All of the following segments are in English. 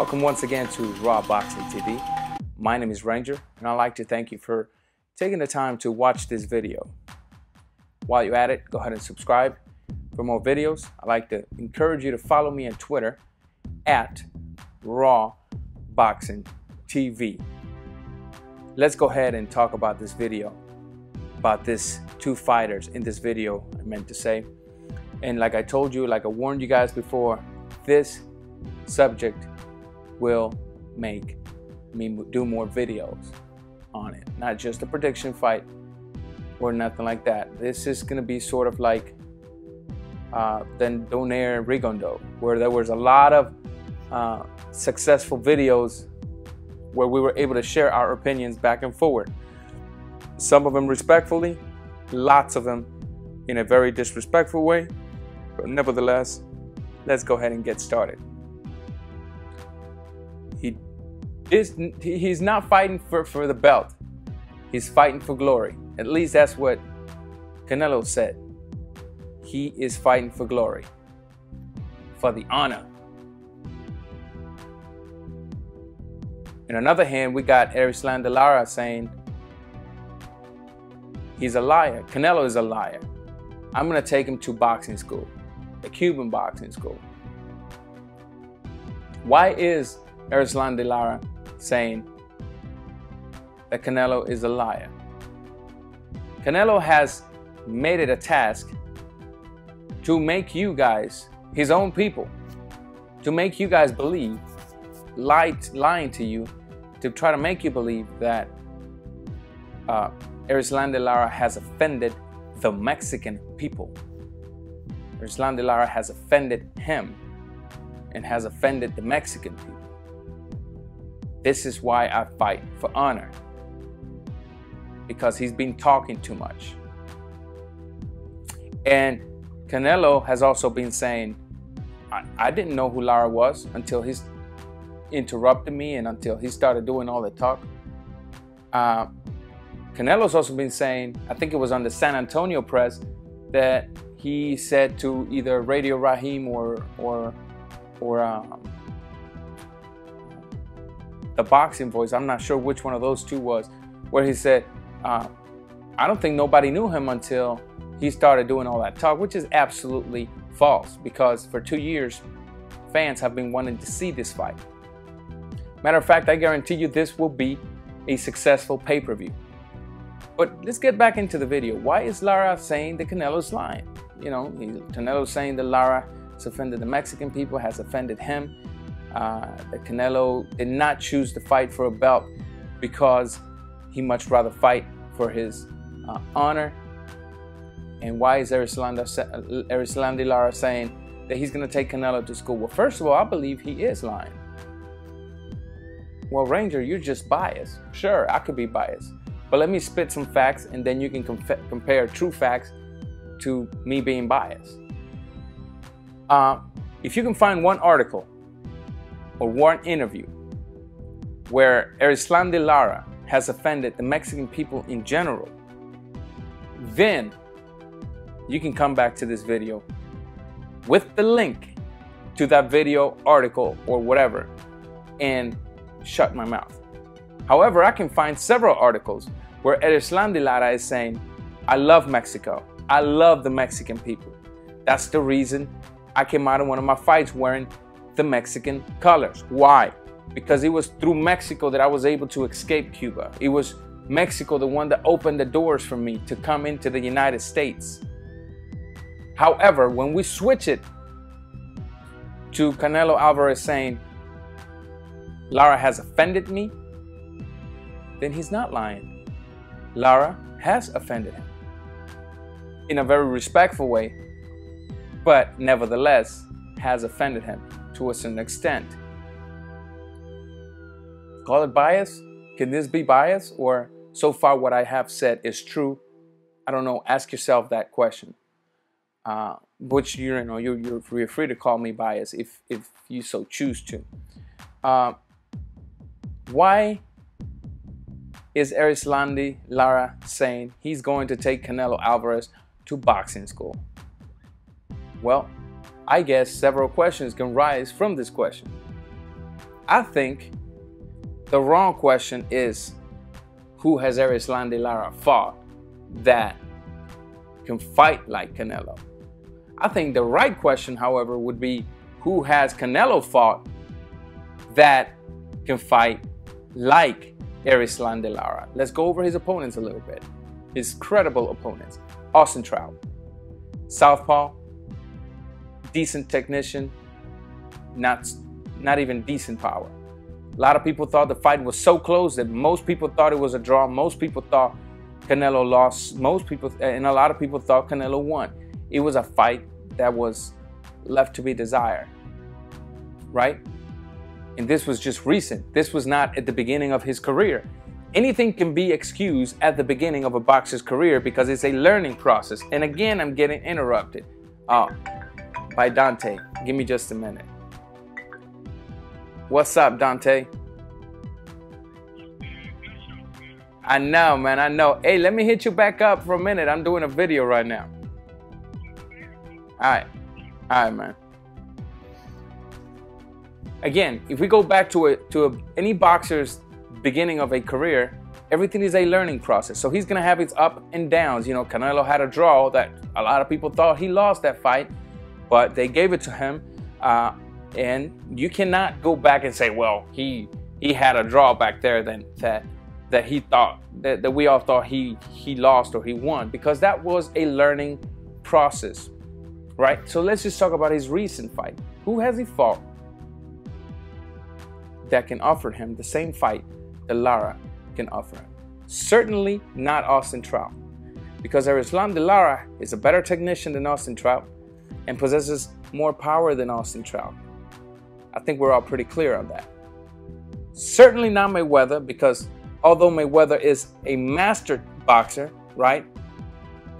Welcome once again to Raw Boxing TV. My name is Ranger, and I'd like to thank you for taking the time to watch this video. While you're at it, go ahead and subscribe for more videos. I'd like to encourage you to follow me on Twitter at Raw Boxing TV. Let's go ahead and talk about this video, about these two fighters in this video, I meant to say. And like I told you, like I warned you guys before, this subject will make me do more videos on it. Not just a prediction fight or nothing like that. This is going to be sort of like Donaire and Rigondeaux, where there was a lot of successful videos where we were able to share our opinions back and forward. Some of them respectfully, lots of them in a very disrespectful way, but nevertheless, let's go ahead and get started. He's not fighting for the belt. He's fighting for glory. At least that's what Canelo said. He is fighting for glory, for the honor. On another hand, we got Erislan de Lara saying he's a liar. Canelo is a liar. I'm going to take him to boxing school, a Cuban boxing school. Why is Erislan de Lara saying that Canelo is a liar? Canelo has made it a task to make you guys, his own people, to make you guys believe, lying to you, to try to make you believe that Erislan de Lara has offended the Mexican people. Erislan de Lara has offended him and has offended the Mexican people. This is why I fight for honor, because he's been talking too much. And Canelo has also been saying, I didn't know who Lara was until he interrupted me and until he started doing all the talk. Canelo's also been saying, I think it was on the San Antonio press, that he said to either Radio Raheem or the Boxing Voice, I'm not sure which one of those two was, where he said, I don't think nobody knew him until he started doing all that talk, which is absolutely false, because for 2 years, fans have been wanting to see this fight. Matter of fact, I guarantee you this will be a successful pay-per-view. But let's get back into the video. Why is Lara saying that Canelo's lying? You know, Canelo's saying that Lara has offended the Mexican people, has offended him. That Canelo did not choose to fight for a belt because he much rather fight for his honor. And why is Erislan de Lara saying that he's going to take Canelo to school? Well, first of all, I believe he is lying. Well, Ranger, you're just biased. Sure, I could be biased. But let me spit some facts, and then you can compare true facts to me being biased. If you can find one article or one interview where Erislan de Lara has offended the Mexican people in general, then you can come back to this video with the link to that video, article, or whatever, and shut my mouth. However, I can find several articles where Erislan de Lara is saying, I love Mexico. I love the Mexican people. That's the reason I came out of one of my fights wearing the Mexican colors. Why? Because it was through Mexico that I was able to escape Cuba. It was Mexico the one that opened the doors for me to come into the United States. However, when we switch it to Canelo Alvarez saying Lara has offended me, then he's not lying. Lara has offended him in a very respectful way, but nevertheless has offended him to a certain extent. Call it bias? Can this be bias? Or so far what I have said is true? I don't know. Ask yourself that question. Which you're free to call me biased if you so choose to. Why is Erislan de Lara saying he's going to take Canelo Alvarez to boxing school? Well, I guess several questions can rise from this question. I think the wrong question is, who has Erislandy Lara fought that can fight like Canelo? I think the right question, however, would be, who has Canelo fought that can fight like Erislandy Lara? Let's go over his opponents a little bit. His credible opponents. Austin Trout, southpaw, decent technician, not even decent power. A lot of people thought the fight was so close that most people thought it was a draw. Most people thought Canelo lost. And a lot of people thought Canelo won. It was a fight that was left to be desired, right? And this was just recent. This was not at the beginning of his career. Anything can be excused at the beginning of a boxer's career because it's a learning process. And again, I'm getting interrupted by Dante. Give me just a minute. What's up, Dante? I know, man, I know. Hey, let me hit you back up for a minute. I'm doing a video right now. All right, man. Again, if we go back to any boxer's beginning of a career, everything is a learning process. So he's gonna have its up and downs. You know, Canelo had a draw that a lot of people thought he lost that fight, but they gave it to him. And you cannot go back and say, well, he had a draw back there that he thought that we all thought he lost or he won, because that was a learning process, right? So let's just talk about his recent fight. Who has he fought that can offer him the same fight that Lara can offer him? Certainly not Austin Trout, because Erislandy Lara is a better technician than Austin Trout and possesses more power than Austin Trout. I think we're all pretty clear on that. Certainly not Mayweather, because although Mayweather is a master boxer, right,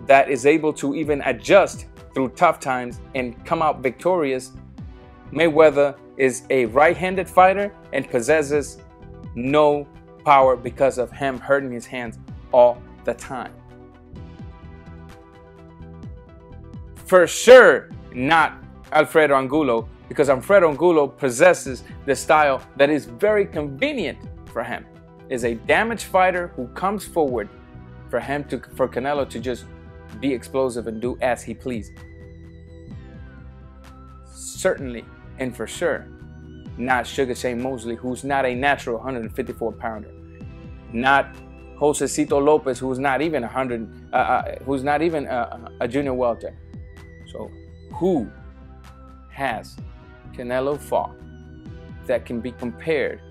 that is able to even adjust through tough times and come out victorious, Mayweather is a right-handed fighter and possesses no power because of him hurting his hands all the time. For sure, not Alfredo Angulo, because Alfredo Angulo possesses the style that is very convenient for him. Is a damaged fighter who comes forward for Canelo to just be explosive and do as he pleases. Certainly and for sure, not Sugar Shane Mosley, who's not a natural 154 pounder. Not Josecito Lopez, who's not even a junior welter. So who has Canelo fought that can be compared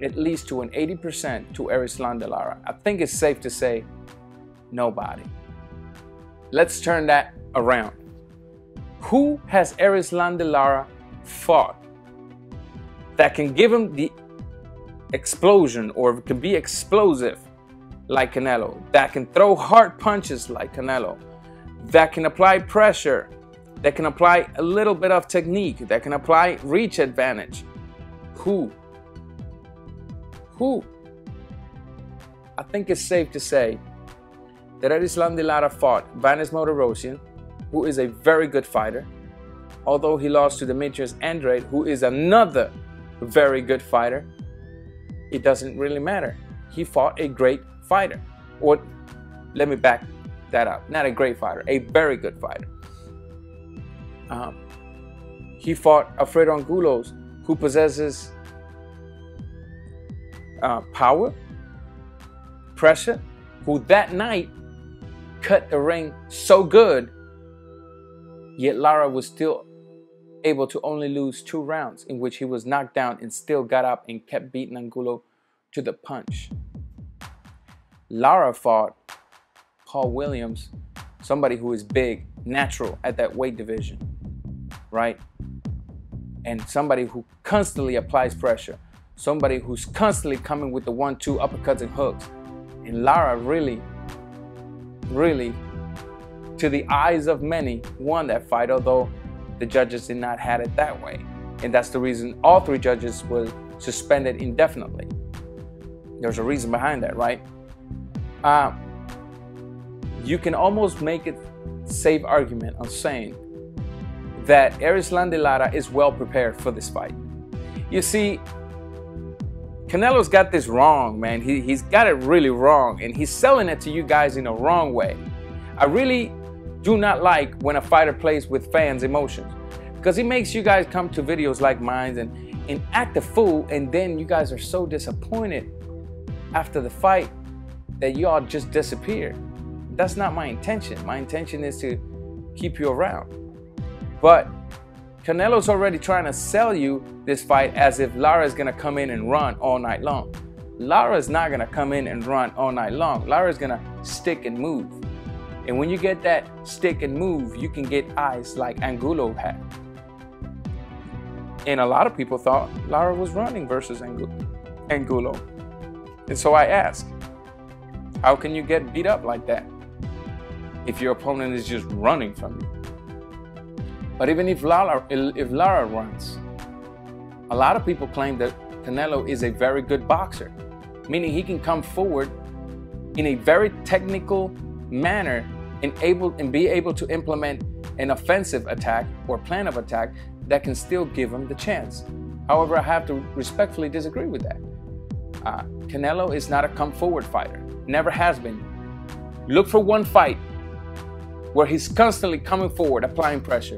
at least to an 80% to Erislandy Lara? I think it's safe to say nobody. Let's turn that around. Who has Erislandy Lara fought that can give him the explosion or can be explosive like Canelo, that can throw hard punches like Canelo, that can apply pressure, that can apply a little bit of technique, that can apply reach advantage? Who? I think it's safe to say that Erislandy Lara fought Vanes Martirosyan, who is a very good fighter, although he lost to Demetrius Andrade, who is another very good fighter. It doesn't really matter. He fought a great fighter. Or let me back that up. Not a great fighter, a very good fighter. He fought Alfredo Angulo, who possesses power, pressure, who that night cut the ring so good, yet Lara was still able to only lose 2 rounds in which he was knocked down and still got up and kept beating Angulo to the punch. Lara fought Paul Williams, somebody who is big, natural at that weight division, right? And somebody who constantly applies pressure, somebody who's constantly coming with the 1-2 uppercuts and hooks. And Lara really, to the eyes of many, won that fight, although the judges did not have it that way. And that's the reason all 3 judges were suspended indefinitely. There's a reason behind that, right? You can almost make a safe argument on saying that Erislandy Lara is well prepared for this fight. You see, Canelo's got this wrong, man. He's got it really wrong, and he's selling it to you guys in a wrong way. I really do not like when a fighter plays with fans' emotions, because he makes you guys come to videos like mine and act a fool, and then you guys are so disappointed after the fight that you all just disappear. That's not my intention. My intention is to keep you around. But Canelo's already trying to sell you this fight as if Lara is going to come in and run all night long. Lara is not going to come in and run all night long. Lara is going to stick and move. And when you get that stick and move, you can get eyes like Angulo had. And a lot of people thought Lara was running versus Angulo. And so I ask, how can you get beat up like that if your opponent is just running from you? But even if Lara runs, a lot of people claim that Canelo is a very good boxer, meaning he can come forward in a very technical manner and be able to implement an offensive attack or plan of attack that can still give him the chance. However, I have to respectfully disagree with that. Canelo is not a come forward fighter, never has been. Look for one fight where he's constantly coming forward, applying pressure,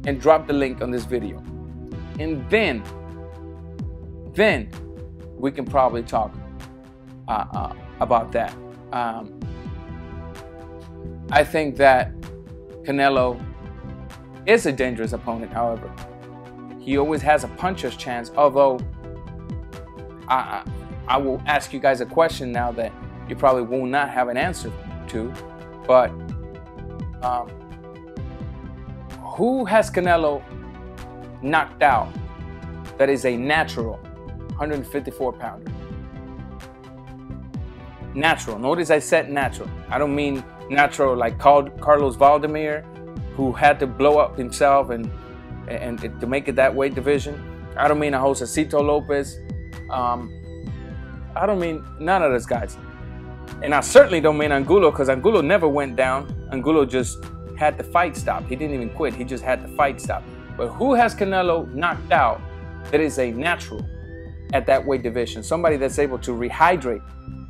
and drop the link on this video. And then we can probably talk about that. I think that Canelo is a dangerous opponent, however. He always has a puncher's chance, although I will ask you guys a question now that you probably will not have an answer to, but who has Canelo knocked out that is a natural 154-pounder? Natural. Notice I said natural. I don't mean natural like Carlos Valdemir, who had to blow up himself and to make it that weight division. I don't mean a Josecito Lopez. I don't mean none of those guys. And I certainly don't mean Angulo, because Angulo never went down. Angulo just had the fight stop. He didn't even quit. He just had the fight stop. But who has Canelo knocked out that is a natural at that weight division? Somebody that's able to rehydrate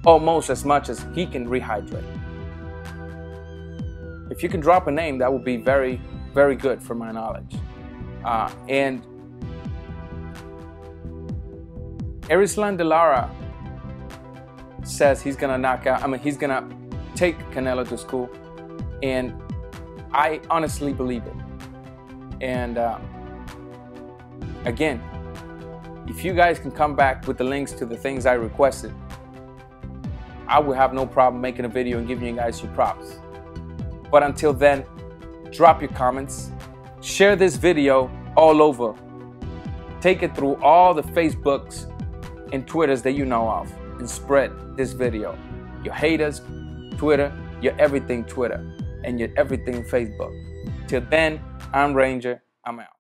almost as much as he can rehydrate. If you can drop a name, that would be very, very good for my knowledge. And Erislan De Lara says he's gonna knock out, he's gonna take Canelo to school, and I honestly believe it. And again, if you guys can come back with the links to the things I requested, I will have no problem making a video and giving you guys your props. But until then, drop your comments, share this video all over, take it through all the Facebooks and Twitters that you know of, and spread this video. Your haters, Twitter, your everything Twitter, and your everything Facebook. Till then, I'm Ranger, I'm out.